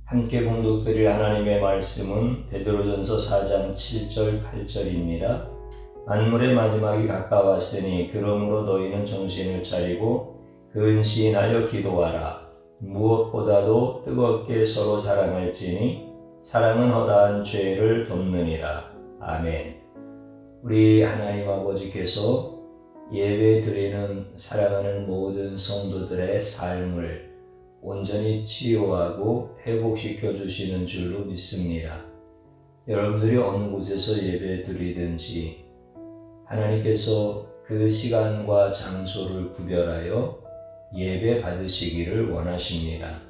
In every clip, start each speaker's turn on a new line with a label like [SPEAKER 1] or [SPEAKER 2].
[SPEAKER 1] 함께 봉독드릴 하나님의 말씀은 베드로전서 4장 7절 8절입니다. 만물의 마지막이 가까웠으니 그러므로 너희는 정신을 차리고 근신하여 기도하라. 무엇보다도 뜨겁게 서로 사랑할지니 사랑은 허다한 죄를 덮느니라. 아멘. 우리 하나님 아버지께서 예배 드리는 사랑하는 모든 성도들의 삶을 온전히 치유하고 회복시켜 주시는 줄로 믿습니다. 여러분들이 어느 곳에서 예배 드리든지 하나님께서 그 시간과 장소를 구별하여 예배 받으시기를 원하십니다.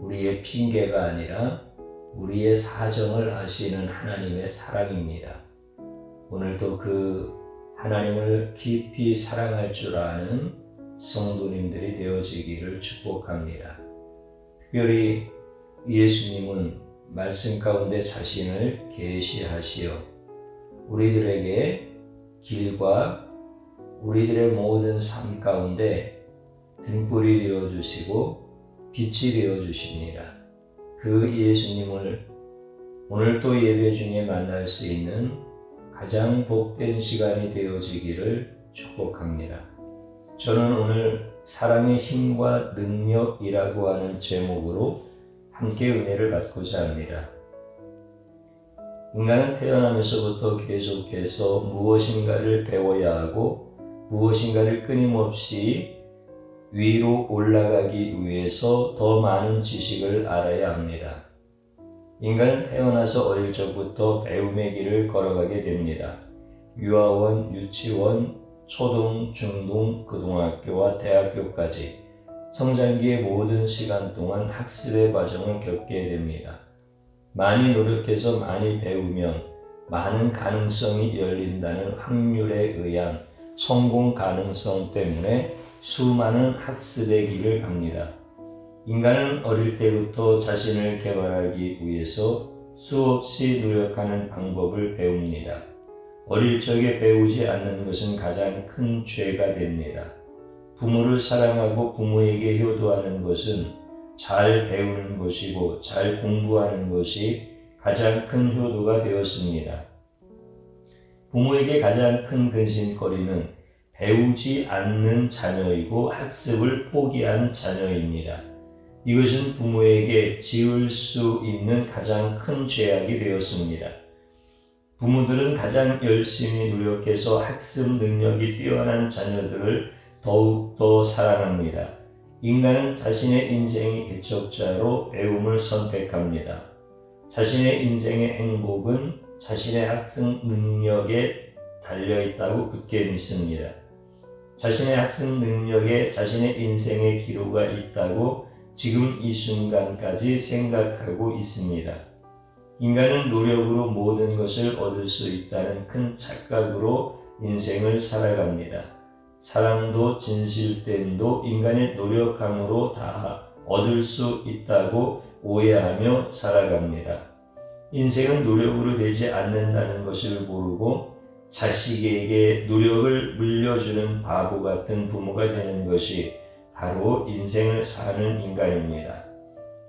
[SPEAKER 1] 우리의 핑계가 아니라 우리의 사정을 아시는 하나님의 사랑입니다. 오늘도 그 하나님을 깊이 사랑할 줄 아는 성도님들이 되어지기를 축복합니다. 특별히 예수님은 말씀 가운데 자신을 계시하시어 우리들에게 길과 우리들의 모든 삶 가운데 등불이 되어주시고 빛이 되어주십니다. 그 예수님을 오늘 또 예배 중에 만날 수 있는 가장 복된 시간이 되어지기를 축복합니다. 저는 오늘 사랑의 힘과 능력이라고 하는 제목으로 함께 은혜를 받고자 합니다. 인간은 태어나면서부터 계속해서 무엇인가를 배워야 하고 무엇인가를 끊임없이 위로 올라가기 위해서 더 많은 지식을 알아야 합니다. 인간은 태어나서 어릴 적부터 배움의 길을 걸어가게 됩니다. 유아원, 유치원, 초등, 중등, 고등학교와 대학교까지 성장기의 모든 시간 동안 학습의 과정을 겪게 됩니다. 많이 노력해서 많이 배우면 많은 가능성이 열린다는 확률에 의한 성공 가능성 때문에 수많은 학습의 길을 갑니다. 인간은 어릴 때부터 자신을 개발하기 위해서 수없이 노력하는 방법을 배웁니다. 어릴 적에 배우지 않는 것은 가장 큰 죄가 됩니다. 부모를 사랑하고 부모에게 효도하는 것은 잘 배우는 것이고 잘 공부하는 것이 가장 큰 효도가 되었습니다. 부모에게 가장 큰 근심거리는 배우지 않는 자녀이고 학습을 포기한 자녀입니다. 이것은 부모에게 지을 수 있는 가장 큰 죄악이 되었습니다. 부모들은 가장 열심히 노력해서 학습 능력이 뛰어난 자녀들을 더욱더 사랑합니다. 인간은 자신의 인생의 개척자로 배움을 선택합니다. 자신의 인생의 행복은 자신의 학습 능력에 달려있다고 굳게 믿습니다. 자신의 학습 능력에 자신의 인생의 기로가 있다고 지금 이 순간까지 생각하고 있습니다. 인간은 노력으로 모든 것을 얻을 수 있다는 큰 착각으로 인생을 살아갑니다. 사랑도 진실됨도 인간의 노력함으로 다 얻을 수 있다고 오해하며 살아갑니다. 인생은 노력으로 되지 않는다는 것을 모르고 자식에게 노력을 물려주는 바보 같은 부모가 되는 것이 바로 인생을 사는 인간입니다.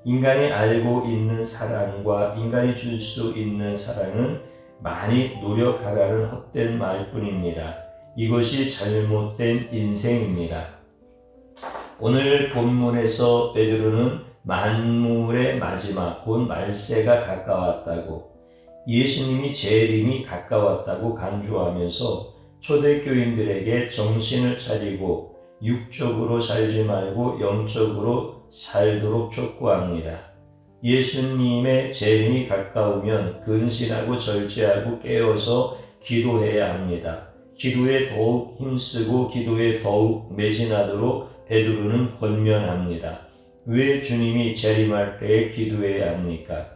[SPEAKER 1] 인간이 알고 있는 사랑과 인간이 줄 수 있는 사랑은 많이 노력하라는 헛된 말뿐입니다. 이것이 잘못된 인생입니다. 오늘 본문에서 베드로는 만물의 마지막, 곧 말세가 가까웠다고, 예수님이 재림이 가까웠다고 강조하면서 초대교인들에게 정신을 차리고 육적으로 살지 말고 영적으로 살도록 촉구합니다. 예수님의 재림이 가까우면 근신하고 절제하고 깨어서 기도해야 합니다. 기도에 더욱 힘쓰고 기도에 더욱 매진하도록 베드로는 권면합니다. 왜 주님이 재림할 때에 기도해야 합니까?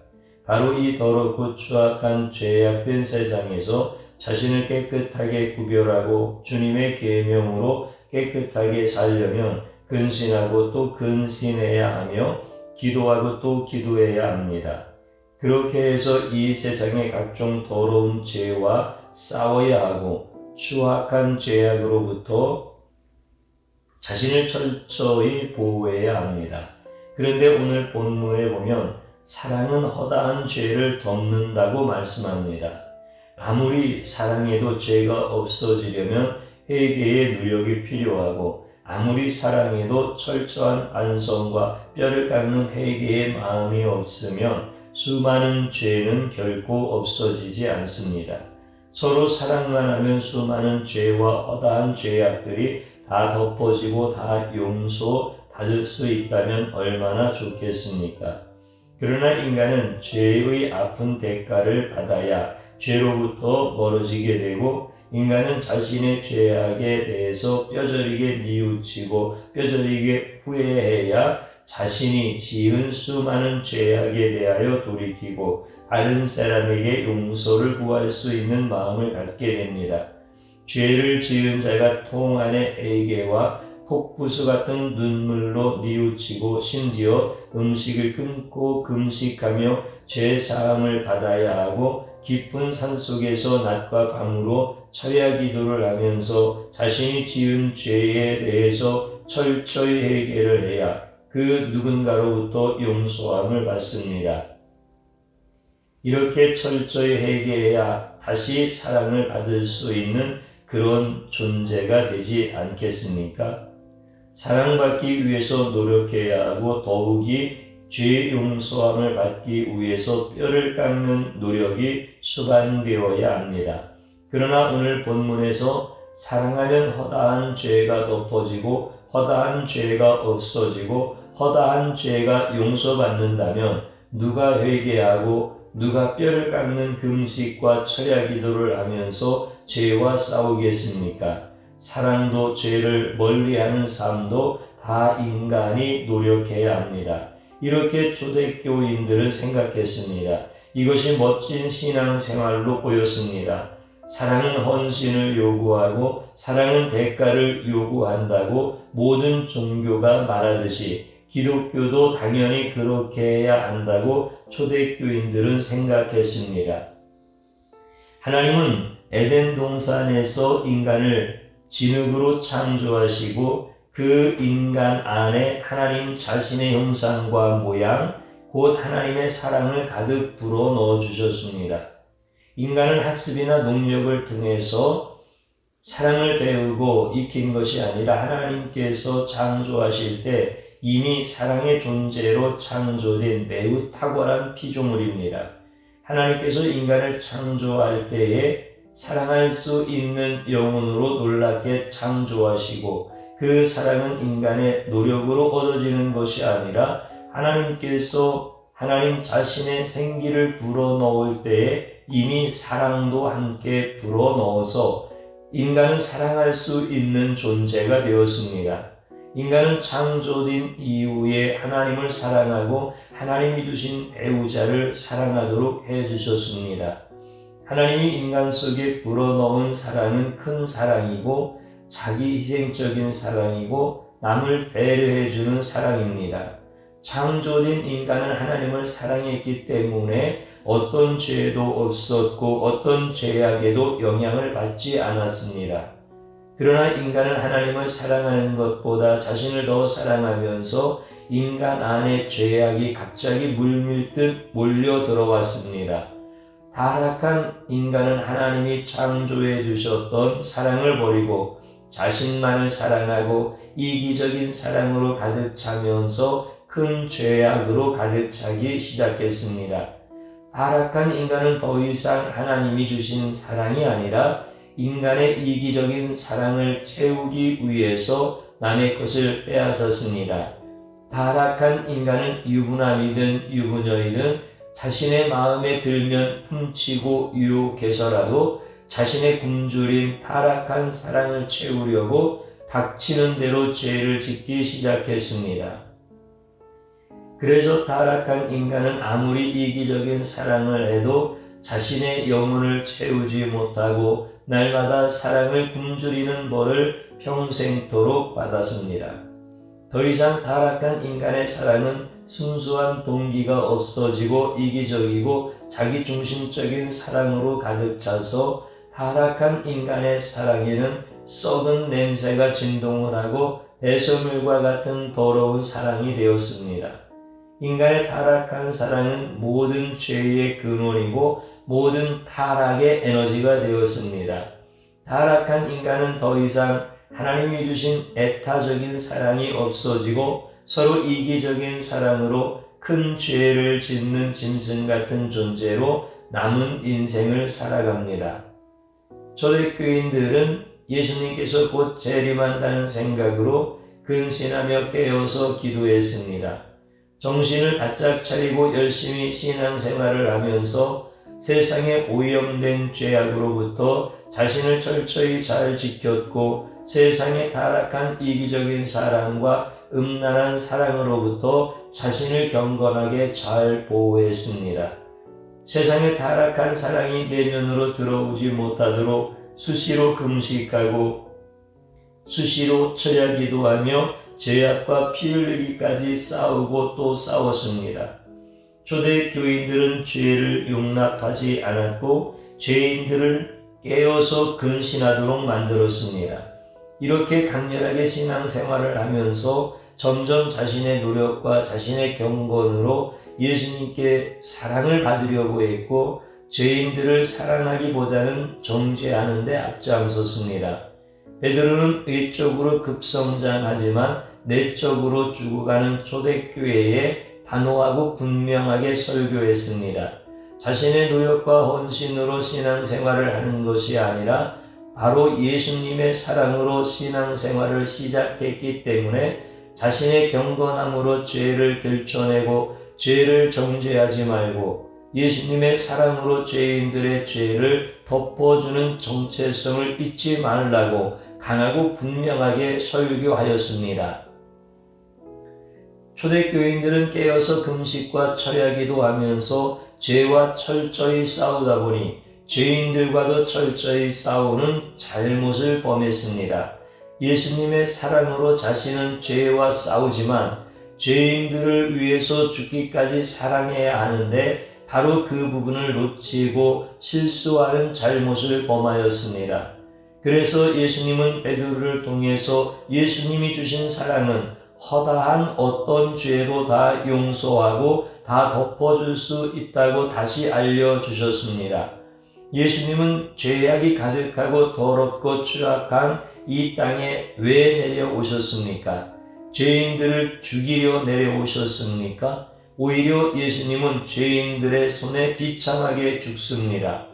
[SPEAKER 1] 바로 이 더럽고 추악한 죄악된 세상에서 자신을 깨끗하게 구별하고 주님의 계명으로 깨끗하게 살려면 근신하고 또 근신해야 하며 기도하고 또 기도해야 합니다. 그렇게 해서 이 세상의 각종 더러운 죄와 싸워야 하고 추악한 죄악으로부터 자신을 철저히 보호해야 합니다. 그런데 오늘 본문에 보면 사랑은 허다한 죄를 덮는다고 말씀합니다. 아무리 사랑해도 죄가 없어지려면 회개의 노력이 필요하고 아무리 사랑해도 철저한 반성과 뼈를 깎는 회개의 마음이 없으면 수많은 죄는 결코 없어지지 않습니다. 서로 사랑만 하면 수많은 죄와 허다한 죄악들이 다 덮어지고 다 용서받을 수 있다면 얼마나 좋겠습니까? 그러나 인간은 죄의 아픈 대가를 받아야 죄로부터 멀어지게 되고 인간은 자신의 죄악에 대해서 뼈저리게 뉘우치고 뼈저리게 후회해야 자신이 지은 수많은 죄악에 대하여 돌이키고 다른 사람에게 용서를 구할 수 있는 마음을 갖게 됩니다. 죄를 지은 자가 통 안에 애개와 폭부수 같은 눈물로 뉘우치고 심지어 음식을 끊고 금식하며 죄 사함을 받아야 하고 깊은 산속에서 낮과 밤으로 철야 기도를 하면서 자신이 지은 죄에 대해서 철저히 회개를 해야 그 누군가로부터 용서함을 받습니다. 이렇게 철저히 회개해야 다시 사랑을 받을 수 있는 그런 존재가 되지 않겠습니까? 사랑받기 위해서 노력해야 하고 더욱이 죄 용서함을 받기 위해서 뼈를 깎는 노력이 수반되어야 합니다. 그러나 오늘 본문에서 사랑하면 허다한 죄가 덮어지고 허다한 죄가 없어지고 허다한 죄가 용서받는다면 누가 회개하고 누가 뼈를 깎는 금식과 철야 기도를 하면서 죄와 싸우겠습니까? 사랑도 죄를 멀리하는 삶도 다 인간이 노력해야 합니다. 이렇게 초대교인들은 생각했습니다. 이것이 멋진 신앙생활로 보였습니다. 사랑은 헌신을 요구하고 사랑은 대가를 요구한다고 모든 종교가 말하듯이 기독교도 당연히 그렇게 해야 한다고 초대교인들은 생각했습니다. 하나님은 에덴 동산에서 인간을 진흙으로 창조하시고 그 인간 안에 하나님 자신의 형상과 모양, 곧 하나님의 사랑을 가득 불어 넣어 주셨습니다. 인간은 학습이나 능력을 통해서 사랑을 배우고 익힌 것이 아니라 하나님께서 창조하실 때 이미 사랑의 존재로 창조된 매우 탁월한 피조물입니다. 하나님께서 인간을 창조할 때에 사랑할 수 있는 영혼으로 놀랍게 창조하시고 그 사랑은 인간의 노력으로 얻어지는 것이 아니라 하나님께서 하나님 자신의 생기를 불어넣을 때에 이미 사랑도 함께 불어넣어서 인간은 사랑할 수 있는 존재가 되었습니다. 인간은 창조된 이후에 하나님을 사랑하고 하나님이 주신 배우자를 사랑하도록 해주셨습니다. 하나님이 인간 속에 불어넣은 사랑은 큰 사랑이고 자기 희생적인 사랑이고 남을 배려해주는 사랑입니다. 창조된 인간은 하나님을 사랑했기 때문에 어떤 죄도 없었고 어떤 죄악에도 영향을 받지 않았습니다. 그러나 인간은 하나님을 사랑하는 것보다 자신을 더 사랑하면서 인간 안에 죄악이 갑자기 물밀듯 몰려 들어왔습니다. 타락한 인간은 하나님이 창조해 주셨던 사랑을 버리고 자신만을 사랑하고 이기적인 사랑으로 가득 차면서 큰 죄악으로 가득 차기 시작했습니다. 타락한 인간은 더 이상 하나님이 주신 사랑이 아니라 인간의 이기적인 사랑을 채우기 위해서 남의 것을 빼앗았습니다. 타락한 인간은 유부남이든 유부녀이든 자신의 마음에 들면 훔치고 유혹해서라도 자신의 굶주린 타락한 사랑을 채우려고 닥치는 대로 죄를 짓기 시작했습니다. 그래서 타락한 인간은 아무리 이기적인 사랑을 해도 자신의 영혼을 채우지 못하고 날마다 사랑을 굶주리는 벌을 평생토록 받았습니다. 더 이상 타락한 인간의 사랑은 순수한 동기가 없어지고 이기적이고 자기중심적인 사랑으로 가득 차서 타락한 인간의 사랑에는 썩은 냄새가 진동을 하고 배설물과 같은 더러운 사랑이 되었습니다. 인간의 타락한 사랑은 모든 죄의 근원이고 모든 타락의 에너지가 되었습니다. 타락한 인간은 더 이상 하나님이 주신 애타적인 사랑이 없어지고 서로 이기적인 사랑으로 큰 죄를 짓는 짐승 같은 존재로 남은 인생을 살아갑니다. 초대교인들은 예수님께서 곧 재림한다는 생각으로 근신하며 깨어서 기도했습니다. 정신을 바짝 차리고 열심히 신앙생활을 하면서 세상의 오염된 죄악으로부터 자신을 철저히 잘 지켰고 세상의 타락한 이기적인 사랑과 음란한 사랑으로부터 자신을 경건하게 잘 보호했습니다. 세상의 타락한 사랑이 내면으로 들어오지 못하도록 수시로 금식하고 수시로 철야 기도하며 죄악과 피 흘리기까지 싸우고 또 싸웠습니다. 초대 교인들은 죄를 용납하지 않았고 죄인들을 깨어서 근신하도록 만들었습니다. 이렇게 강렬하게 신앙생활을 하면서 점점 자신의 노력과 자신의 경건으로 예수님께 사랑을 받으려고 했고 죄인들을 사랑하기보다는 정죄하는 데 앞장섰습니다. 베드로는 외적으로 급성장하지만 내적으로 죽어가는 초대교회에 단호하고 분명하게 설교했습니다. 자신의 노력과 헌신으로 신앙생활을 하는 것이 아니라 바로 예수님의 사랑으로 신앙생활을 시작했기 때문에 자신의 경건함으로 죄를 들춰내고 죄를 정죄하지 말고 예수님의 사랑으로 죄인들의 죄를 덮어주는 정체성을 잊지 말라고 강하고 분명하게 설교하였습니다. 초대교인들은 깨어서 금식과 철야기도 하면서 죄와 철저히 싸우다 보니 죄인들과도 철저히 싸우는 잘못을 범했습니다. 예수님의 사랑으로 자신은 죄와 싸우지만 죄인들을 위해서 죽기까지 사랑해야 하는데 바로 그 부분을 놓치고 실수하는 잘못을 범하였습니다. 그래서 예수님은 베드로를 통해서 예수님이 주신 사랑은 허다한 어떤 죄도 다 용서하고 다 덮어줄 수 있다고 다시 알려주셨습니다. 예수님은 죄악이 가득하고 더럽고 추악한 이 땅에 왜 내려오셨습니까? 죄인들을 죽이려 내려오셨습니까? 오히려 예수님은 죄인들의 손에 비참하게 죽습니다.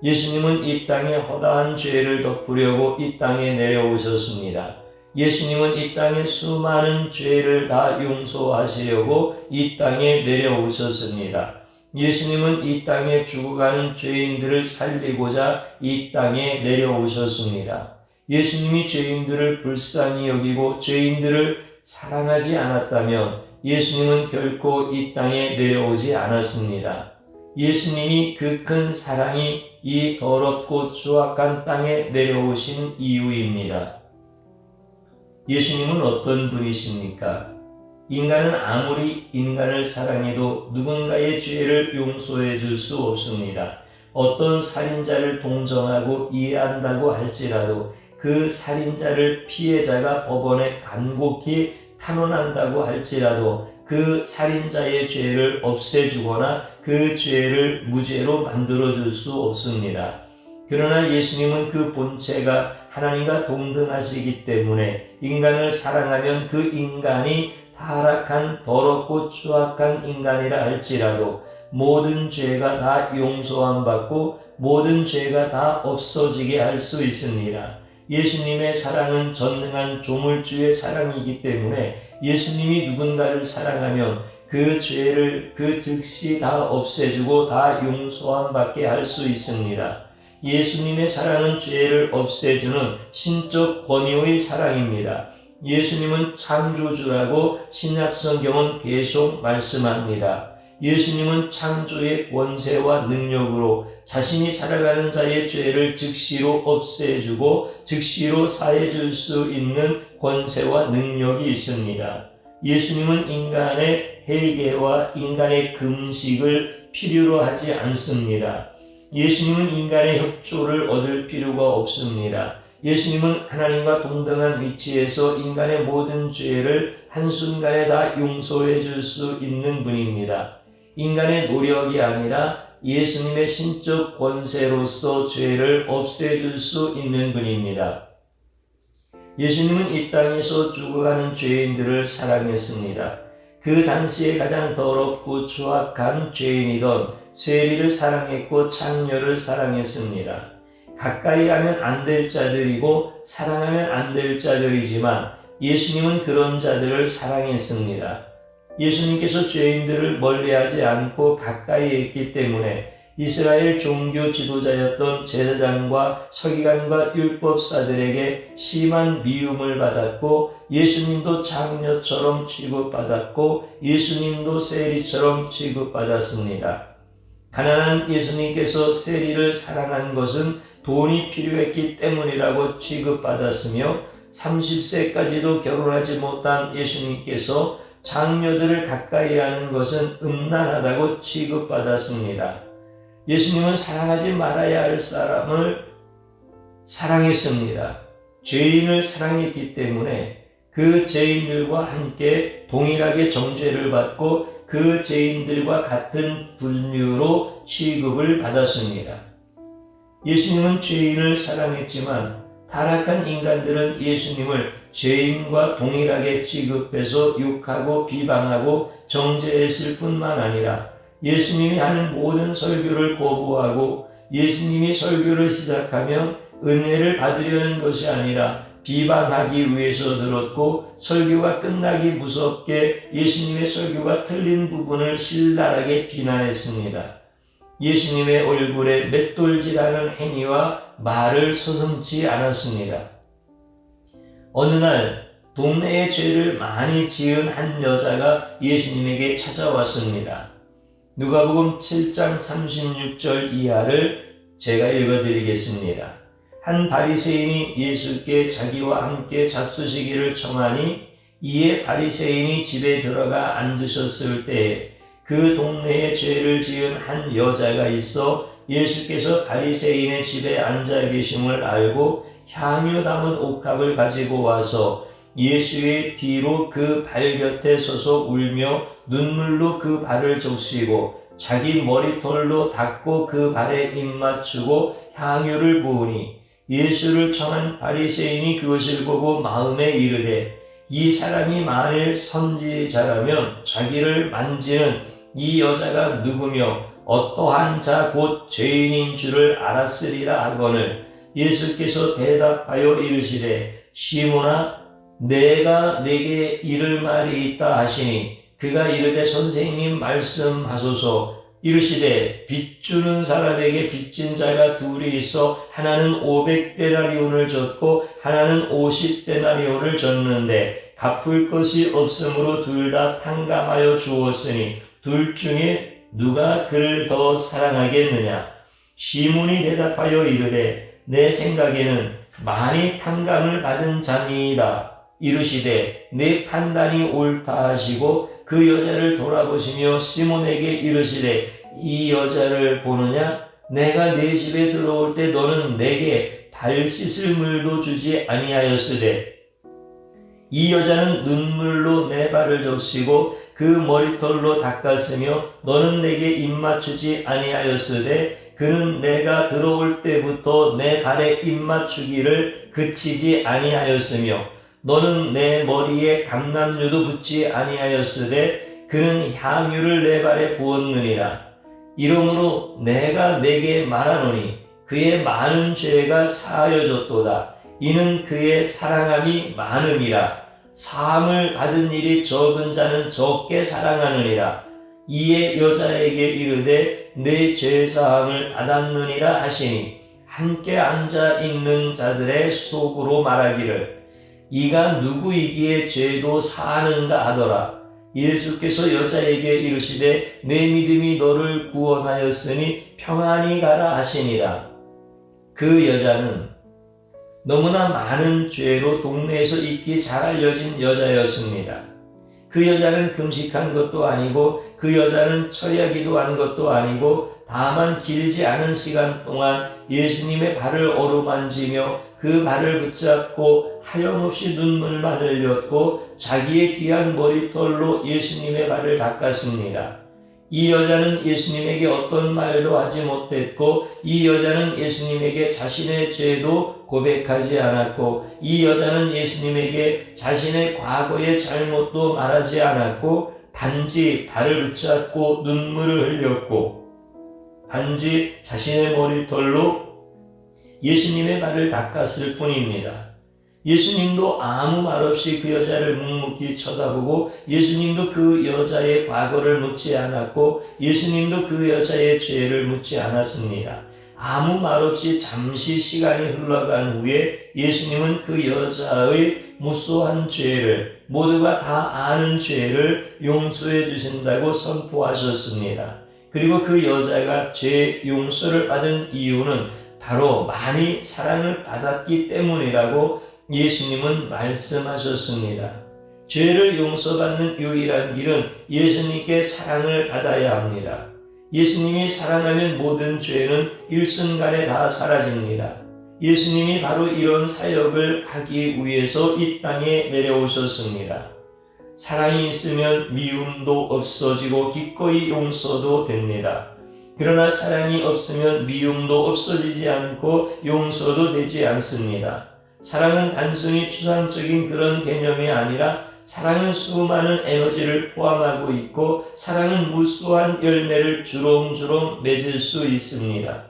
[SPEAKER 1] 예수님은 이 땅에 허다한 죄를 덮으려고 이 땅에 내려오셨습니다. 예수님은 이 땅에 수많은 죄를 다 용서하시려고 이 땅에 내려오셨습니다. 예수님은 이 땅에 죽어가는 죄인들을 살리고자 이 땅에 내려오셨습니다. 예수님이 죄인들을 불쌍히 여기고 죄인들을 사랑하지 않았다면 예수님은 결코 이 땅에 내려오지 않았습니다. 예수님이 그 큰 사랑이 이 더럽고 추악한 땅에 내려오신 이유입니다. 예수님은 어떤 분이십니까? 인간은 아무리 인간을 사랑해도 누군가의 죄를 용서해 줄 수 없습니다. 어떤 살인자를 동정하고 이해한다고 할지라도 그 살인자를 피해자가 법원에 간곡히 탄원한다고 할지라도 그 살인자의 죄를 없애주거나 그 죄를 무죄로 만들어줄 수 없습니다. 그러나 예수님은 그 본체가 하나님과 동등하시기 때문에 인간을 사랑하면 그 인간이 타락한 더럽고 추악한 인간이라 할지라도 모든 죄가 다 용서함 받고 모든 죄가 다 없어지게 할 수 있습니다. 예수님의 사랑은 전능한 조물주의 사랑이기 때문에 예수님이 누군가를 사랑하면 그 죄를 그 즉시 다 없애주고 다 용서함 받게 할 수 있습니다. 예수님의 사랑은 죄를 없애주는 신적 권위의 사랑입니다. 예수님은 창조주라고 신약 성경은 계속 말씀합니다. 예수님은 창조의 권세와 능력으로 자신이 살아가는 자의 죄를 즉시로 없애주고 즉시로 사해줄 수 있는 권세와 능력이 있습니다. 예수님은 인간의 회개와 인간의 금식을 필요로 하지 않습니다. 예수님은 인간의 협조를 얻을 필요가 없습니다. 예수님은 하나님과 동등한 위치에서 인간의 모든 죄를 한순간에 다 용서해 줄 수 있는 분입니다. 인간의 노력이 아니라 예수님의 신적 권세로서 죄를 없애줄 수 있는 분입니다. 예수님은 이 땅에서 죽어가는 죄인들을 사랑했습니다. 그 당시에 가장 더럽고 추악한 죄인이던 세리를 사랑했고 창녀를 사랑했습니다. 가까이 하면 안 될 자들이고 사랑하면 안 될 자들이지만 예수님은 그런 자들을 사랑했습니다. 예수님께서 죄인들을 멀리하지 않고 가까이 했기 때문에 이스라엘 종교 지도자였던 제사장과 서기관과 율법사들에게 심한 미움을 받았고 예수님도 창녀처럼 취급받았고 예수님도 세리처럼 취급받았습니다. 가난한 예수님께서 세리를 사랑한 것은 돈이 필요했기 때문이라고 취급받았으며 30세까지도 결혼하지 못한 예수님께서 장녀들을 가까이 하는 것은 음란하다고 취급받았습니다. 예수님은 사랑하지 말아야 할 사람을 사랑했습니다. 죄인을 사랑했기 때문에 그 죄인들과 함께 동일하게 정죄를 받고 그 죄인들과 같은 분류로 취급을 받았습니다. 예수님은 죄인을 사랑했지만 타락한 인간들은 예수님을 죄인과 동일하게 취급해서 욕하고 비방하고 정죄했을 뿐만 아니라 예수님이 하는 모든 설교를 거부하고 예수님이 설교를 시작하면 은혜를 받으려는 것이 아니라 비방하기 위해서 들었고 설교가 끝나기 무섭게 예수님의 설교가 틀린 부분을 신랄하게 비난했습니다. 예수님의 얼굴에 맷돌질하는 행위와 말을 서슴지 않았습니다. 어느 날 동네에 죄를 많이 지은 한 여자가 예수님에게 찾아왔습니다. 누가복음 7장 36절 이하를 제가 읽어드리겠습니다. 한 바리새인이 예수께 자기와 함께 잡수시기를 청하니 이에 바리새인이 집에 들어가 앉으셨을 때에 그 동네에 죄를 지은 한 여자가 있어 예수께서 바리새인의 집에 앉아 계심을 알고 향유 담은 옥합을 가지고 와서 예수의 뒤로 그 발 곁에 서서 울며 눈물로 그 발을 적시고 자기 머리털로 닦고 그 발에 입 맞추고 향유를 부으니 예수를 청한 바리새인이 그것을 보고 마음에 이르되 이 사람이 만일 선지자라면 자기를 만지는 이 여자가 누구며 어떠한 자 곧 죄인인 줄을 알았으리라 하거늘 예수께서 대답하여 이르시되 시몬아 내가 네게 이를 말이 있다 하시니 그가 이르되 선생님 말씀하소서. 이르시되 빚 주는 사람에게 빚진 자가 둘이 있어 하나는 500데나리온을 졌고 하나는 50데나리온을 졌는데 갚을 것이 없으므로 둘 다 탕감하여 주었으니 둘 중에 누가 그를 더 사랑하겠느냐. 시몬이 대답하여 이르되 내 생각에는 많이 탕감을 받은 자니이다. 이르시되 내 판단이 옳다 하시고 그 여자를 돌아보시며 시몬에게 이르시되 이 여자를 보느냐? 내가 네 집에 들어올 때 너는 내게 발 씻을 물도 주지 아니하였으되 이 여자는 눈물로 내 발을 적시고 그 머리털로 닦았으며 너는 내게 입 맞추지 아니하였으되 그는 내가 들어올 때부터 내 발에 입 맞추기를 그치지 아니하였으며 너는 내 머리에 감람유도 붓지 아니하였으되 그는 향유를 내 발에 부었느니라. 이러므로 내가 네게 말하노니 그의 많은 죄가 사하여졌도다. 이는 그의 사랑함이 많음이라. 사함을 받은 일이 적은 자는 적게 사랑하느니라. 이에 여자에게 이르되 내 죄사함을 받았느니라 하시니 함께 앉아 있는 자들의 속으로 말하기를 이가 누구이기에 죄도 사하는가 하더라. 예수께서 여자에게 이르시되 내 믿음이 너를 구원하였으니 평안히 가라 하시니라. 그 여자는 너무나 많은 죄로 동네에서 익히 잘 알려진 여자였습니다. 그 여자는 금식한 것도 아니고 그 여자는 철야기도 한 것도 아니고 다만 길지 않은 시간 동안 예수님의 발을 어루만지며 그 발을 붙잡고 하염없이 눈물만 흘렸고 자기의 귀한 머리털로 예수님의 발을 닦았습니다. 이 여자는 예수님에게 어떤 말도 하지 못했고 이 여자는 예수님에게 자신의 죄도 고백하지 않았고 이 여자는 예수님에게 자신의 과거의 잘못도 말하지 않았고 단지 발을 붙잡고 눈물을 흘렸고 단지 자신의 머리털로 예수님의 발을 닦았을 뿐입니다. 예수님도 아무 말 없이 그 여자를 묵묵히 쳐다보고 예수님도 그 여자의 과거를 묻지 않았고 예수님도 그 여자의 죄를 묻지 않았습니다. 아무 말 없이 잠시 시간이 흘러간 후에 예수님은 그 여자의 무수한 죄를 모두가 다 아는 죄를 용서해 주신다고 선포하셨습니다. 그리고 그 여자가 죄 용서를 받은 이유는 바로 많이 사랑을 받았기 때문이라고 예수님은 말씀하셨습니다. 죄를 용서받는 유일한 길은 예수님께 사랑을 받아야 합니다. 예수님이 사랑하면 모든 죄는 일순간에 다 사라집니다. 예수님이 바로 이런 사역을 하기 위해서 이 땅에 내려오셨습니다. 사랑이 있으면 미움도 없어지고 기꺼이 용서도 됩니다. 그러나 사랑이 없으면 미움도 없어지지 않고 용서도 되지 않습니다. 사랑은 단순히 추상적인 그런 개념이 아니라 사랑은 수많은 에너지를 포함하고 있고 사랑은 무수한 열매를 주렁주렁 맺을 수 있습니다.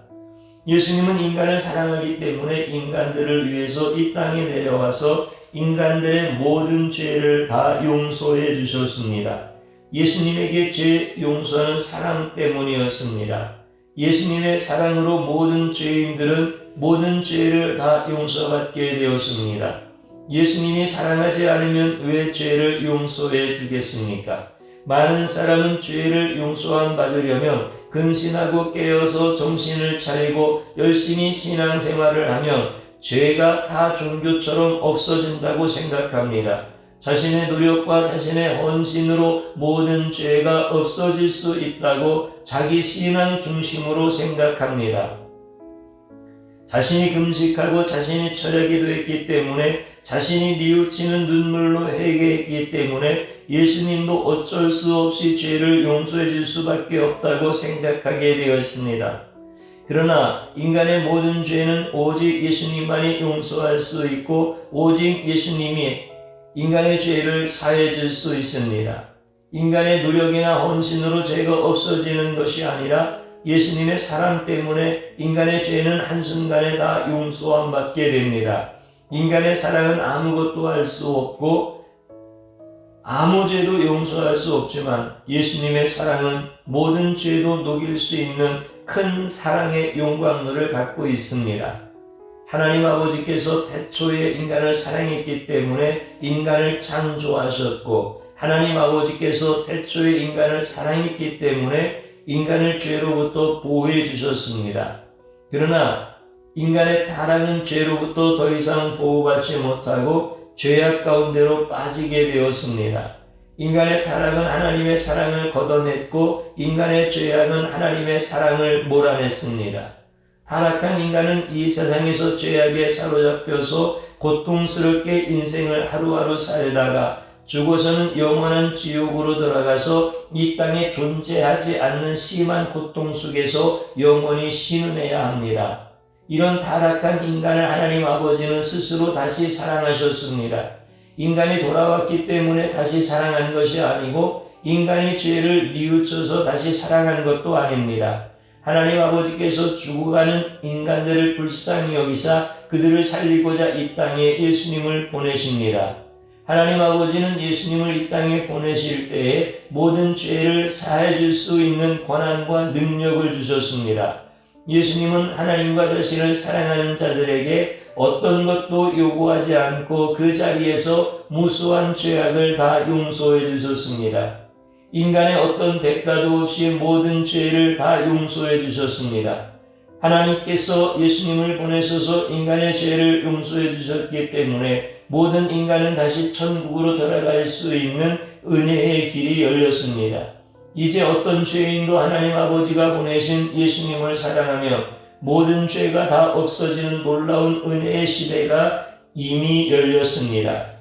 [SPEAKER 1] 예수님은 인간을 사랑하기 때문에 인간들을 위해서 이 땅에 내려와서 인간들의 모든 죄를 다 용서해 주셨습니다. 예수님에게 죄 용서는 사랑 때문이었습니다. 예수님의 사랑으로 모든 죄인들은 모든 죄를 다 용서받게 되었습니다. 예수님이 사랑하지 않으면 왜 죄를 용서해 주겠습니까? 많은 사람은 죄를 용서함 받으려면 근신하고 깨어서 정신을 차리고 열심히 신앙생활을 하면 죄가 다 종교처럼 없어진다고 생각합니다. 자신의 노력과 자신의 헌신으로 모든 죄가 없어질 수 있다고 자기 신앙 중심으로 생각합니다. 자신이 금식하고 자신이 철야기도 했기 때문에 자신이 뉘우치는 눈물로 회개했기 때문에 예수님도 어쩔 수 없이 죄를 용서해 줄 수밖에 없다고 생각하게 되었습니다. 그러나 인간의 모든 죄는 오직 예수님만이 용서할 수 있고 오직 예수님이 인간의 죄를 사해 줄 수 있습니다. 인간의 노력이나 헌신으로 죄가 없어지는 것이 아니라 예수님의 사랑 때문에 인간의 죄는 한순간에 다 용서함 받게 됩니다. 인간의 사랑은 아무것도 할 수 없고 아무 죄도 용서할 수 없지만 예수님의 사랑은 모든 죄도 녹일 수 있는 큰 사랑의 용광로를 갖고 있습니다. 하나님 아버지께서 태초에 인간을 사랑했기 때문에 인간을 창조하셨고 하나님 아버지께서 태초에 인간을 사랑했기 때문에 인간을 죄로부터 보호해 주셨습니다. 그러나 인간의 타락은 죄로부터 더 이상 보호받지 못하고 죄악 가운데로 빠지게 되었습니다. 인간의 타락은 하나님의 사랑을 걷어냈고 인간의 죄악은 하나님의 사랑을 몰아냈습니다. 타락한 인간은 이 세상에서 죄악에 사로잡혀서 고통스럽게 인생을 하루하루 살다가 죽어서는 영원한 지옥으로 들어가서 이 땅에 존재하지 않는 심한 고통 속에서 영원히 신음해야 합니다. 이런 타락한 인간을 하나님 아버지는 스스로 다시 사랑하셨습니다. 인간이 돌아왔기 때문에 다시 사랑한 것이 아니고 인간이 죄를 뉘우쳐서 다시 사랑한 것도 아닙니다. 하나님 아버지께서 죽어가는 인간들을 불쌍히 여기사 그들을 살리고자 이 땅에 예수님을 보내십니다. 하나님 아버지는 예수님을 이 땅에 보내실 때에 모든 죄를 사해 줄 수 있는 권한과 능력을 주셨습니다. 예수님은 하나님과 자신을 사랑하는 자들에게 어떤 것도 요구하지 않고 그 자리에서 무수한 죄악을 다 용서해 주셨습니다. 인간의 어떤 대가도 없이 모든 죄를 다 용서해 주셨습니다. 하나님께서 예수님을 보내셔서 인간의 죄를 용서해 주셨기 때문에 모든 인간은 다시 천국으로 돌아갈 수 있는 은혜의 길이 열렸습니다. 이제 어떤 죄인도 하나님 아버지가 보내신 예수님을 사랑하며 모든 죄가 다 없어지는 놀라운 은혜의 시대가 이미 열렸습니다.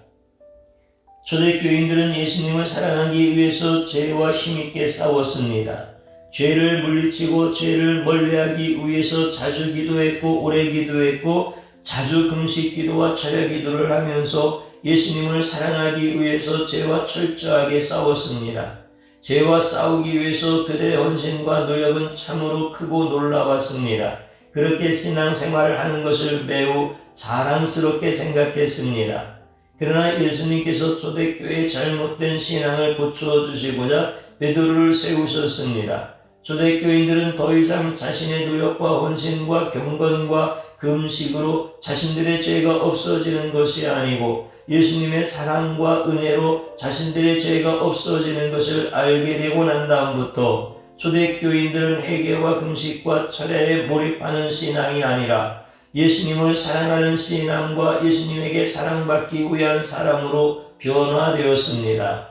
[SPEAKER 1] 초대교인들은 예수님을 사랑하기 위해서 죄와 힘있게 싸웠습니다. 죄를 물리치고 죄를 멀리하기 위해서 자주 기도했고 오래 기도했고 자주 금식 기도와 철야 기도를 하면서 예수님을 사랑하기 위해서 죄와 철저하게 싸웠습니다. 죄와 싸우기 위해서 그들의 헌신과 노력은 참으로 크고 놀라웠습니다. 그렇게 신앙생활을 하는 것을 매우 자랑스럽게 생각했습니다. 그러나 예수님께서 초대교회의 잘못된 신앙을 고쳐주시고자 베드로를 세우셨습니다. 초대교인들은 더 이상 자신의 노력과 헌신과 경건과 금식으로 자신들의 죄가 없어지는 것이 아니고 예수님의 사랑과 은혜로 자신들의 죄가 없어지는 것을 알게 되고 난 다음부터 초대교인들은 회개와 금식과 철야에 몰입하는 신앙이 아니라 예수님을 사랑하는 신앙과 예수님에게 사랑받기 위한 사람으로 변화되었습니다.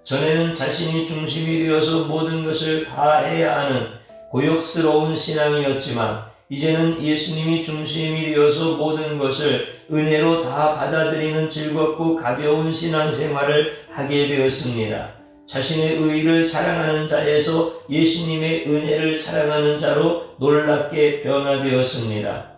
[SPEAKER 1] 전에는 자신이 중심이 되어서 모든 것을 다 해야 하는 고역스러운 신앙이었지만 이제는 예수님이 중심이 되어서 모든 것을 은혜로 다 받아들이는 즐겁고 가벼운 신앙생활을 하게 되었습니다. 자신의 의를 사랑하는 자에서 예수님의 은혜를 사랑하는 자로 놀랍게 변화되었습니다.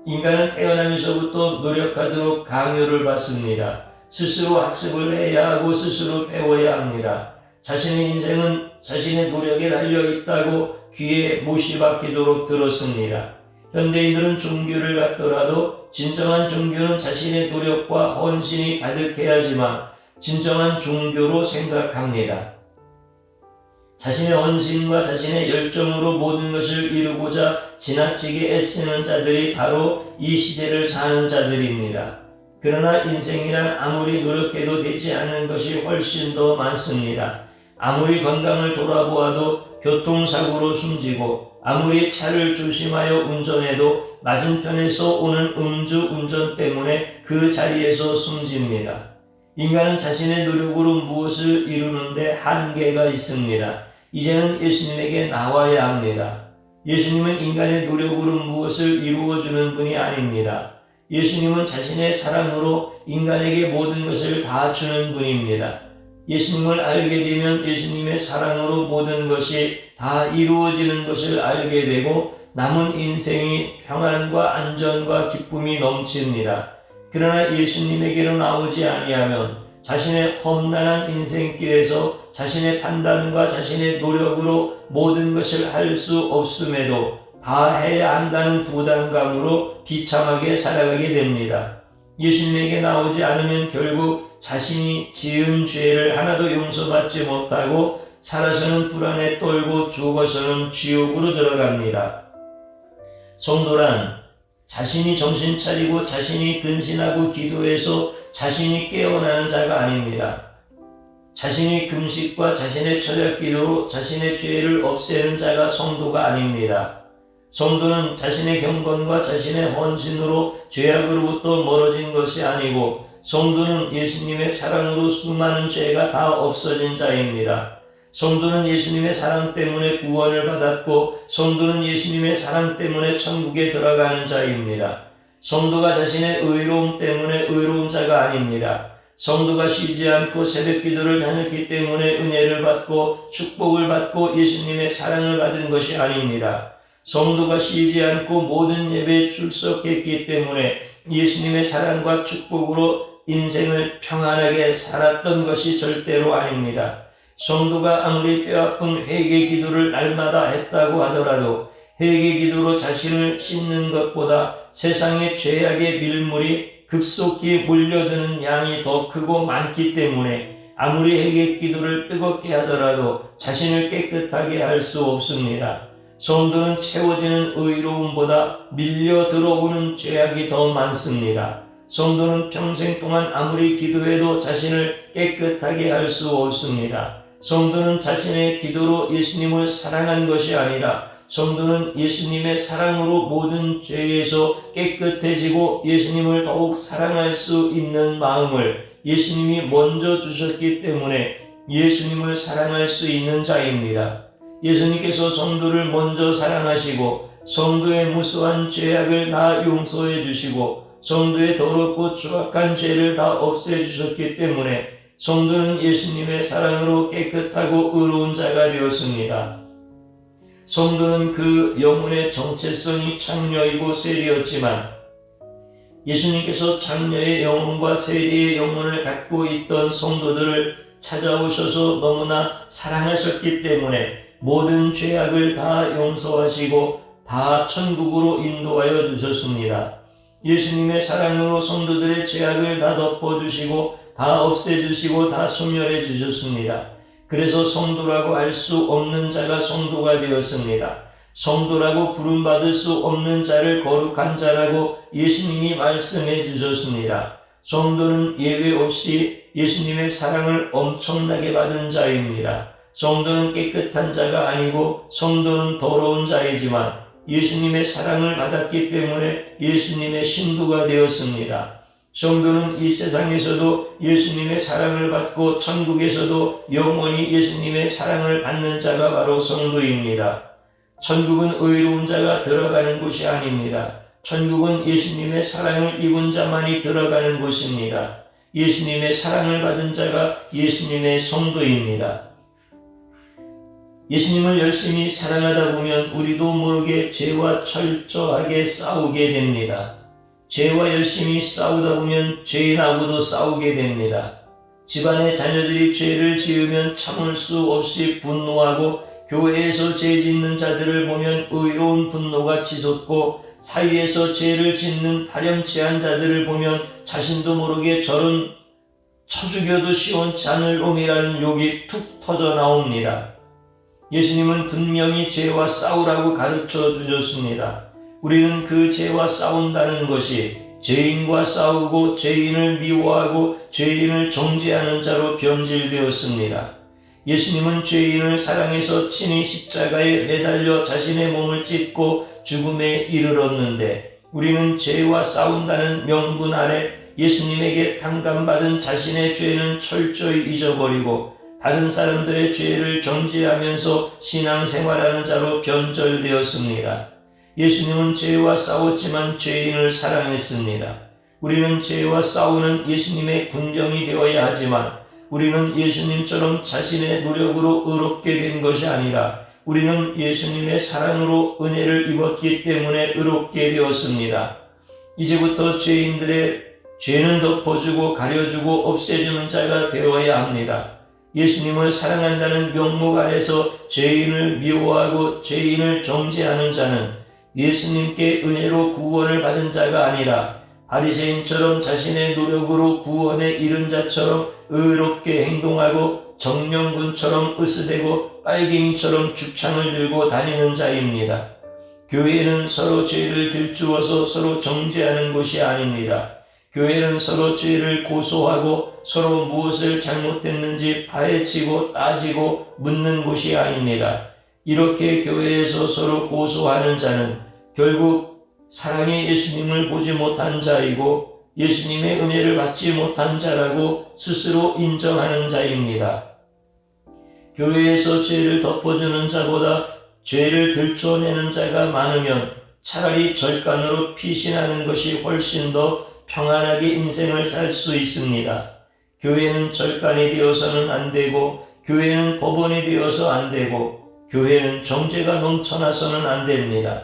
[SPEAKER 1] 인간은 태어나면서부터 노력하도록 강요를 받습니다. 스스로 학습을 해야 하고 스스로 배워야 합니다. 자신의 인생은 자신의 노력에 달려있다고 귀에 못이 박히도록 들었습니다. 현대인들은 종교를 갖더라도 진정한 종교는 자신의 노력과 헌신이 가득해야지만 진정한 종교로 생각합니다. 자신의 헌신과 자신의 열정으로 모든 것을 이루고자 지나치게 애쓰는 자들이 바로 이 시대를 사는 자들입니다. 그러나 인생이란 아무리 노력해도 되지 않는 것이 훨씬 더 많습니다. 아무리 건강을 돌아보아도 교통사고로 숨지고 아무리 차를 조심하여 운전해도 맞은편에서 오는 음주운전 때문에 그 자리에서 숨집니다. 인간은 자신의 노력으로 무엇을 이루는데 한계가 있습니다. 이제는 예수님에게 나와야 합니다. 예수님은 인간의 노력으로 무엇을 이루어주는 분이 아닙니다. 예수님은 자신의 사랑으로 인간에게 모든 것을 다 주는 분입니다. 예수님을 알게 되면 예수님의 사랑으로 모든 것이 다 이루어지는 것을 알게 되고 남은 인생이 평안과 안전과 기쁨이 넘칩니다. 그러나 예수님에게로 나오지 아니하면 자신의 험난한 인생길에서 자신의 판단과 자신의 노력으로 모든 것을 할 수 없음에도 다 해야 한다는 부담감으로 비참하게 살아가게 됩니다. 예수님에게 나오지 않으면 결국 자신이 지은 죄를 하나도 용서받지 못하고 살아서는 불안에 떨고 죽어서는 지옥으로 들어갑니다. 성도란 자신이 정신 차리고 자신이 근신하고 기도해서 자신이 깨어나는 자가 아닙니다. 자신이 금식과 자신의 철야 기도로 자신의 죄를 없애는 자가 성도가 아닙니다. 성도는 자신의 경건과 자신의 헌신으로 죄악으로부터 멀어진 것이 아니고 성도는 예수님의 사랑으로 수많은 죄가 다 없어진 자입니다. 성도는 예수님의 사랑 때문에 구원을 받았고 성도는 예수님의 사랑 때문에 천국에 들어가는 자입니다. 성도가 자신의 의로움 때문에 의로운 자가 아닙니다. 성도가 쉬지 않고 새벽 기도를 다녔기 때문에 은혜를 받고 축복을 받고 예수님의 사랑을 받은 것이 아닙니다. 성도가 쉬지 않고 모든 예배에 출석했기 때문에 예수님의 사랑과 축복으로 인생을 평안하게 살았던 것이 절대로 아닙니다. 성도가 아무리 뼈아픈 회개 기도를 날마다 했다고 하더라도 회개 기도로 자신을 씻는 것보다 세상의 죄악의 밀물이 급속히 몰려드는 양이 더 크고 많기 때문에 아무리 회개 기도를 뜨겁게 하더라도 자신을 깨끗하게 할 수 없습니다. 성도는 채워지는 의로움보다 밀려 들어오는 죄악이 더 많습니다. 성도는 평생 동안 아무리 기도해도 자신을 깨끗하게 할 수 없습니다. 성도는 자신의 기도로 예수님을 사랑한 것이 아니라 성도는 예수님의 사랑으로 모든 죄에서 깨끗해지고 예수님을 더욱 사랑할 수 있는 마음을 예수님이 먼저 주셨기 때문에 예수님을 사랑할 수 있는 자입니다. 예수님께서 성도를 먼저 사랑하시고 성도의 무수한 죄악을 다 용서해 주시고 성도의 더럽고 추악한 죄를 다 없애 주셨기 때문에 성도는 예수님의 사랑으로 깨끗하고 의로운 자가 되었습니다. 성도는 그 영혼의 정체성이 창녀이고 세리였지만 예수님께서 창녀의 영혼과 세리의 영혼을 갖고 있던 성도들을 찾아오셔서 너무나 사랑하셨기 때문에 모든 죄악을 다 용서하시고 다 천국으로 인도하여 주셨습니다. 예수님의 사랑으로 성도들의 죄악을 다 덮어주시고 다 없애주시고 다 소멸해 주셨습니다. 그래서 성도라고 할 수 없는 자가 성도가 되었습니다. 성도라고 부름받을 수 없는 자를 거룩한 자라고 예수님이 말씀해 주셨습니다. 성도는 예외 없이 예수님의 사랑을 엄청나게 받은 자입니다. 성도는 깨끗한 자가 아니고 성도는 더러운 자이지만 예수님의 사랑을 받았기 때문에 예수님의 신부가 되었습니다. 성도는 이 세상에서도 예수님의 사랑을 받고 천국에서도 영원히 예수님의 사랑을 받는 자가 바로 성도입니다. 천국은 의로운 자가 들어가는 곳이 아닙니다. 천국은 예수님의 사랑을 입은 자만이 들어가는 곳입니다. 예수님의 사랑을 받은 자가 예수님의 성도입니다. 예수님을 열심히 사랑하다 보면 우리도 모르게 죄와 철저하게 싸우게 됩니다. 죄와 열심히 싸우다 보면 죄인하고도 싸우게 됩니다. 집안의 자녀들이 죄를 지으면 참을 수 없이 분노하고 교회에서 죄 짓는 자들을 보면 의로운 분노가 치솟고 사이에서 죄를 짓는 파렴치한 자들을 보면 자신도 모르게 저런 쳐 죽여도 시원치 않을 놈이라는 욕이 툭 터져 나옵니다. 예수님은 분명히 죄와 싸우라고 가르쳐 주셨습니다. 우리는 그 죄와 싸운다는 것이 죄인과 싸우고 죄인을 미워하고 죄인을 정죄하는 자로 변질되었습니다. 예수님은 죄인을 사랑해서 친히 십자가에 매달려 자신의 몸을 찢고 죽음에 이르렀는데 우리는 죄와 싸운다는 명분 아래 예수님에게 탕감받은 자신의 죄는 철저히 잊어버리고 다른 사람들의 죄를 정죄하면서 신앙생활하는 자로 변절되었습니다. 예수님은 죄와 싸웠지만 죄인을 사랑했습니다. 우리는 죄와 싸우는 예수님의 군경이 되어야 하지만 우리는 예수님처럼 자신의 노력으로 의롭게 된 것이 아니라 우리는 예수님의 사랑으로 은혜를 입었기 때문에 의롭게 되었습니다. 이제부터 죄인들의 죄는 덮어주고 가려주고 없애주는 자가 되어야 합니다. 예수님을 사랑한다는 명목 아래서 죄인을 미워하고 죄인을 정죄하는 자는 예수님께 은혜로 구원을 받은 자가 아니라 바리새인처럼 자신의 노력으로 구원에 이른 자처럼 의롭게 행동하고 정령군처럼 으스대고 빨갱이처럼 죽창을 들고 다니는 자입니다. 교회는 서로 죄를 들추어서 서로 정죄하는 곳이 아닙니다. 교회는 서로 죄를 고소하고 서로 무엇을 잘못했는지 파헤치고 따지고 묻는 곳이 아닙니다. 이렇게 교회에서 서로 고소하는 자는 결국 사랑의 예수님을 보지 못한 자이고 예수님의 은혜를 받지 못한 자라고 스스로 인정하는 자입니다. 교회에서 죄를 덮어주는 자보다 죄를 들춰내는 자가 많으면 차라리 절간으로 피신하는 것이 훨씬 더 평안하게 인생을 살 수 있습니다. 교회는 절간이 되어서는 안 되고 교회는 법원이 되어서 안 되고 교회는 정죄가 넘쳐나서는 안 됩니다.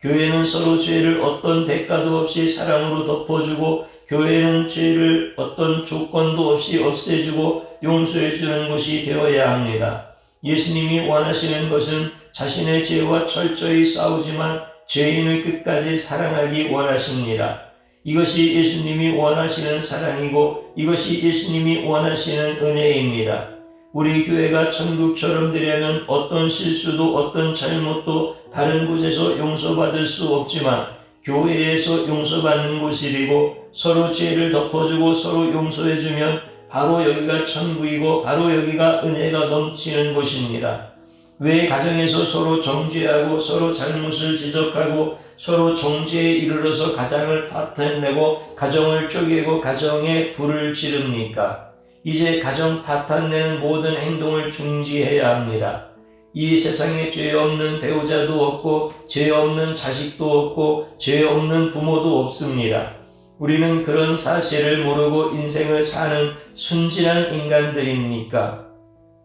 [SPEAKER 1] 교회는 서로 죄를 어떤 대가도 없이 사랑으로 덮어주고 교회는 죄를 어떤 조건도 없이 없애주고 용서해주는 곳이 되어야 합니다. 예수님이 원하시는 것은 자신의 죄와 철저히 싸우지만 죄인을 끝까지 사랑하기 원하십니다. 이것이 예수님이 원하시는 사랑이고 이것이 예수님이 원하시는 은혜입니다. 우리 교회가 천국처럼 되려면 어떤 실수도 어떤 잘못도 다른 곳에서 용서받을 수 없지만 교회에서 용서받는 곳이고 서로 죄를 덮어주고 서로 용서해주면 바로 여기가 천국이고 바로 여기가 은혜가 넘치는 곳입니다. 왜 가정에서 서로 정죄하고 서로 잘못을 지적하고 서로 정죄에 이르러서 가정을 파탄내고 가정을 쪼개고 가정에 불을 지릅니까? 이제 가정 파탄내는 모든 행동을 중지해야 합니다. 이 세상에 죄 없는 배우자도 없고 죄 없는 자식도 없고 죄 없는 부모도 없습니다. 우리는 그런 사실을 모르고 인생을 사는 순진한 인간들입니까?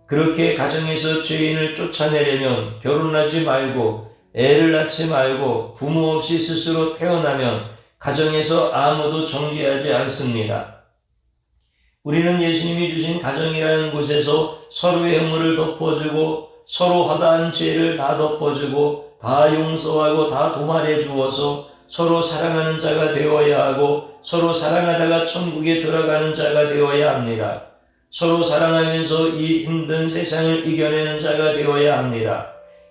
[SPEAKER 1] 그렇게 가정에서 죄인을 쫓아내려면 결혼하지 말고 애를 낳지 말고 부모 없이 스스로 태어나면 가정에서 아무도 정죄하지 않습니다. 우리는 예수님이 주신 가정이라는 곳에서 서로의 허물을 덮어주고 서로 허다한 죄를 다 덮어주고 다 용서하고 다 도말해 주어서 서로 사랑하는 자가 되어야 하고 서로 사랑하다가 천국에 들어가는 자가 되어야 합니다. 서로 사랑하면서 이 힘든 세상을 이겨내는 자가 되어야 합니다.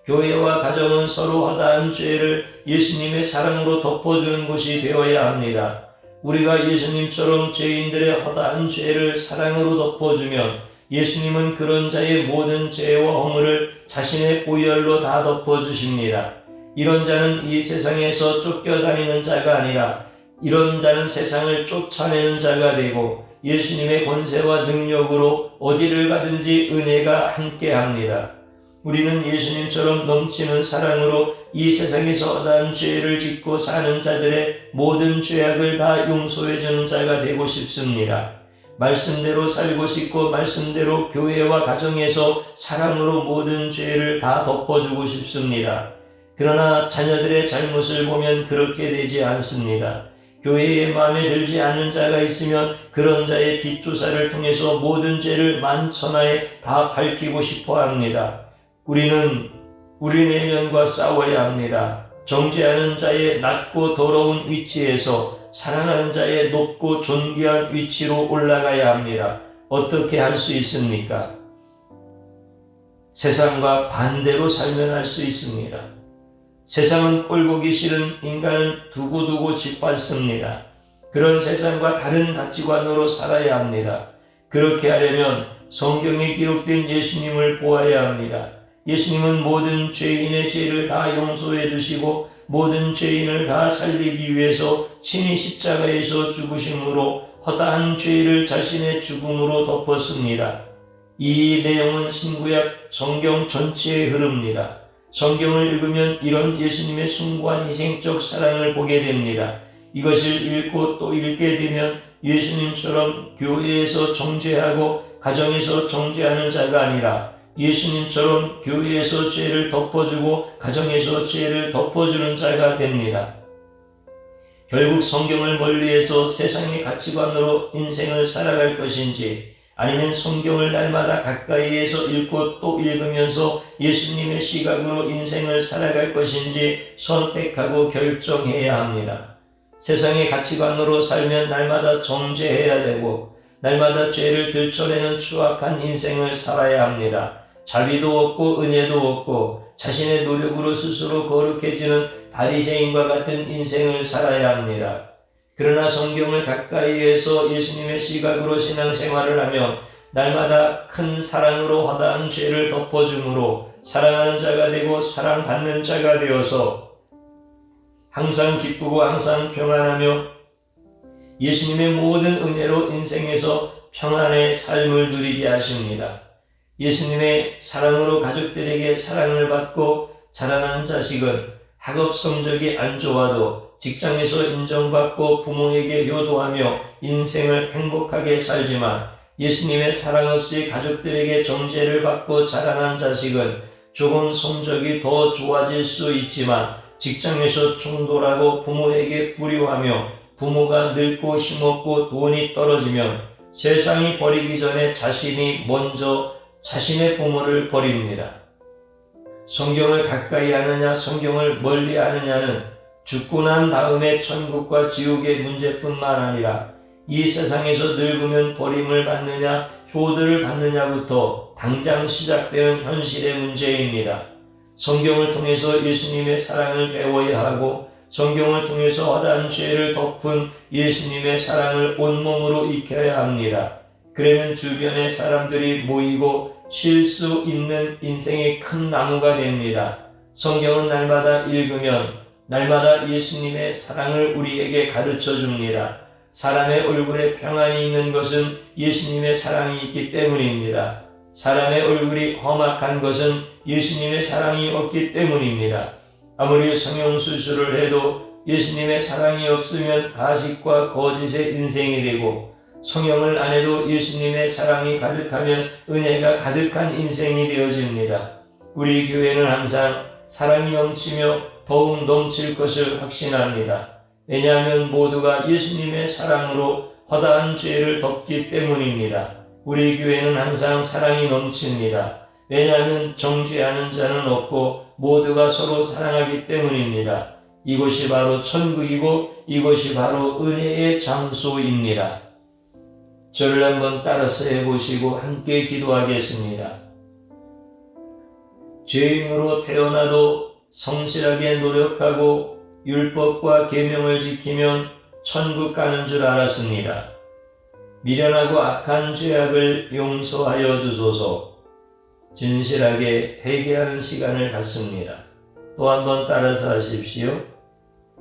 [SPEAKER 1] 교회와 가정은 서로 허다한 죄를 예수님의 사랑으로 덮어주는 곳이 되어야 합니다. 우리가 예수님처럼 죄인들의 허다한 죄를 사랑으로 덮어주면 예수님은 그런 자의 모든 죄와 허물을 자신의 보혈로 다 덮어주십니다. 이런 자는 이 세상에서 쫓겨다니는 자가 아니라 이런 자는 세상을 쫓아내는 자가 되고 예수님의 권세와 능력으로 어디를 가든지 은혜가 함께합니다. 우리는 예수님처럼 넘치는 사랑으로 이 세상에서 허다한 죄를 짓고 사는 자들의 모든 죄악을 다 용서해주는 자가 되고 싶습니다. 말씀대로 살고 싶고 말씀대로 교회와 가정에서 사랑으로 모든 죄를 다 덮어주고 싶습니다. 그러나 자녀들의 잘못을 보면 그렇게 되지 않습니다. 교회에 마음에 들지 않는 자가 있으면 그런 자의 뒷조사를 통해서 모든 죄를 만천하에 다 밝히고 싶어 합니다. 우리는 우리 내면과 싸워야 합니다. 정죄하는 자의 낮고 더러운 위치에서 사랑하는 자의 높고 존귀한 위치로 올라가야 합니다. 어떻게 할 수 있습니까? 세상과 반대로 살면 할 수 있습니다. 세상은 꼴보기 싫은 인간은 두고두고 짓밟습니다. 그런 세상과 다른 가치관으로 살아야 합니다. 그렇게 하려면 성경에 기록된 예수님을 보아야 합니다. 예수님은 모든 죄인의 죄를 다 용서해 주시고 모든 죄인을 다 살리기 위해서 친히 십자가에서 죽으심으로 허다한 죄를 자신의 죽음으로 덮었습니다. 이 내용은 신구약 성경 전체에 흐릅니다. 성경을 읽으면 이런 예수님의 숭고한 희생적 사랑을 보게 됩니다. 이것을 읽고 또 읽게 되면 예수님처럼 교회에서 정죄하고 가정에서 정죄하는 자가 아니라 예수님처럼 교회에서 죄를 덮어주고 가정에서 죄를 덮어주는 자가 됩니다. 결국 성경을 멀리해서 세상의 가치관으로 인생을 살아갈 것인지 아니면 성경을 날마다 가까이에서 읽고 또 읽으면서 예수님의 시각으로 인생을 살아갈 것인지 선택하고 결정해야 합니다. 세상의 가치관으로 살면 날마다 정죄해야 되고 날마다 죄를 들춰내는 추악한 인생을 살아야 합니다. 자비도 없고 은혜도 없고 자신의 노력으로 스스로 거룩해지는 바리새인과 같은 인생을 살아야 합니다. 그러나 성경을 가까이에서 예수님의 시각으로 신앙생활을 하며 날마다 큰 사랑으로 허다한 죄를 덮어줌으로 사랑하는 자가 되고 사랑받는 자가 되어서 항상 기쁘고 항상 평안하며 예수님의 모든 은혜로 인생에서 평안의 삶을 누리게 하십니다. 예수님의 사랑으로 가족들에게 사랑을 받고 자라난 자식은 학업 성적이 안 좋아도 직장에서 인정받고 부모에게 효도하며 인생을 행복하게 살지만 예수님의 사랑 없이 가족들에게 정죄를 받고 자라난 자식은 조금 성적이 더 좋아질 수 있지만 직장에서 충돌하고 부모에게 불효하며 부모가 늙고 힘없고 돈이 떨어지면 세상이 버리기 전에 자신이 먼저 자신의 부모를 버립니다. 성경을 가까이 하느냐 성경을 멀리 하느냐는 죽고 난 다음에 천국과 지옥의 문제뿐만 아니라 이 세상에서 늙으면 버림을 받느냐 효도를 받느냐부터 당장 시작되는 현실의 문제입니다. 성경을 통해서 예수님의 사랑을 배워야 하고 성경을 통해서 허다한 죄를 덮은 예수님의 사랑을 온몸으로 익혀야 합니다. 그러면 주변의 사람들이 모이고 쉴 수 있는 인생의 큰 나무가 됩니다. 성경은 날마다 읽으면 날마다 예수님의 사랑을 우리에게 가르쳐 줍니다. 사람의 얼굴에 평안이 있는 것은 예수님의 사랑이 있기 때문입니다. 사람의 얼굴이 험악한 것은 예수님의 사랑이 없기 때문입니다. 아무리 성형수술을 해도 예수님의 사랑이 없으면 가식과 거짓의 인생이 되고, 성형을 안 해도 예수님의 사랑이 가득하면 은혜가 가득한 인생이 되어집니다. 우리 교회는 항상 사랑이 넘치며 더욱 넘칠 것을 확신합니다. 왜냐하면 모두가 예수님의 사랑으로 허다한 죄를 덮기 때문입니다. 우리 교회는 항상 사랑이 넘칩니다. 왜냐하면 정죄하는 자는 없고 모두가 서로 사랑하기 때문입니다. 이곳이 바로 천국이고 이곳이 바로 은혜의 장소입니다. 저를 한번 따라서 해보시고 함께 기도하겠습니다. 죄인으로 태어나도 성실하게 노력하고 율법과 계명을 지키면 천국 가는 줄 알았습니다. 미련하고 악한 죄악을 용서하여 주소서. 진실하게 회개하는 시간을 갖습니다. 또 한번 따라서 하십시오.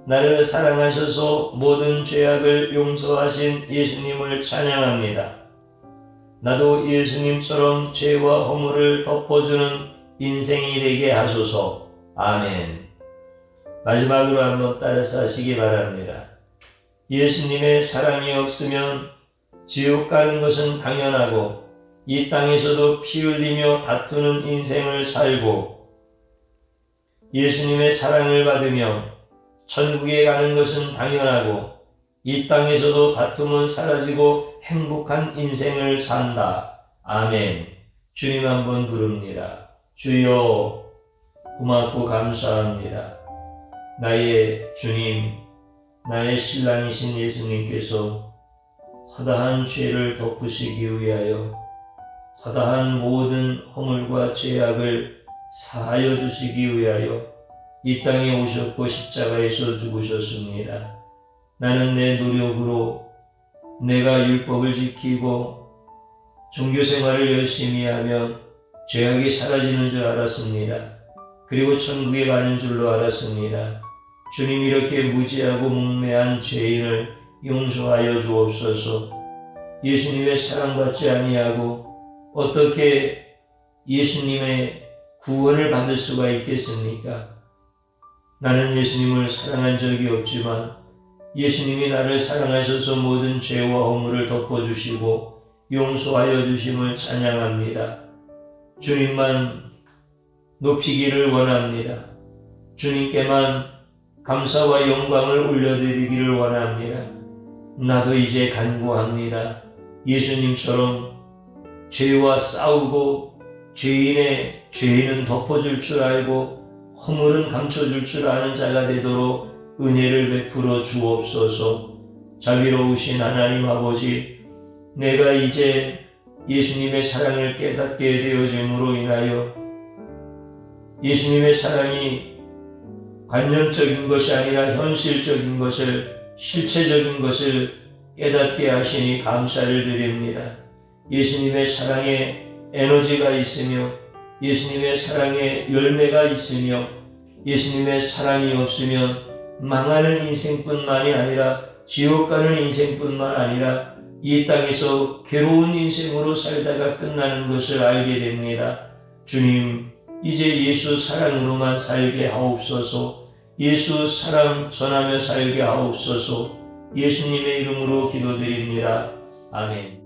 [SPEAKER 1] 나를 사랑하셔서 모든 죄악을 용서하신 예수님을 찬양합니다. 나도 예수님처럼 죄와 허물을 덮어주는 인생이 되게 하소서. 아멘. 마지막으로 한번 따라서 하시기 바랍니다. 예수님의 사랑이 없으면 지옥 가는 것은 당연하고 이 땅에서도 피 흘리며 다투는 인생을 살고, 예수님의 사랑을 받으며 천국에 가는 것은 당연하고 이 땅에서도 다툼은 사라지고 행복한 인생을 산다. 아멘. 주님 한번 부릅니다. 주여, 고맙고 감사합니다. 나의 주님, 나의 신랑이신 예수님께서 허다한 죄를 덮으시기 위하여 허다한 모든 허물과 죄악을 사하여 주시기 위하여 이 땅에 오셨고 십자가에서 죽으셨습니다. 나는 내 노력으로 내가 율법을 지키고 종교생활을 열심히 하면 죄악이 사라지는 줄 알았습니다. 그리고 천국에 가는 줄로 알았습니다. 주님, 이렇게 무지하고 문매한 죄인을 용서하여 주옵소서. 예수님의 사랑받지 아니하고 어떻게 예수님의 구원을 받을 수가 있겠습니까? 나는 예수님을 사랑한 적이 없지만 예수님이 나를 사랑하셔서 모든 죄와 허물을 덮어주시고 용서하여 주심을 찬양합니다. 주님만 높이기를 원합니다. 주님께만 감사와 영광을 올려드리기를 원합니다. 나도 이제 간구합니다. 예수님처럼 죄와 싸우고 죄인의 죄는 덮어줄 줄 알고 허물은 감춰줄 줄 아는 자가 되도록 은혜를 베풀어 주옵소서. 자비로우신 하나님 아버지, 내가 이제 예수님의 사랑을 깨닫게 되어짐으로 인하여 예수님의 사랑이 관념적인 것이 아니라 현실적인 것을, 실체적인 것을 깨닫게 하시니 감사를 드립니다. 예수님의 사랑에 에너지가 있으며 예수님의 사랑에 열매가 있으며 예수님의 사랑이 없으면 망하는 인생뿐만이 아니라 지옥 가는 인생뿐만 아니라 이 땅에서 괴로운 인생으로 살다가 끝나는 것을 알게 됩니다. 주님, 이제 예수 사랑으로만 살게 하옵소서. 예수 사랑 전하며 살게 하옵소서. 예수님의 이름으로 기도드립니다. 아멘.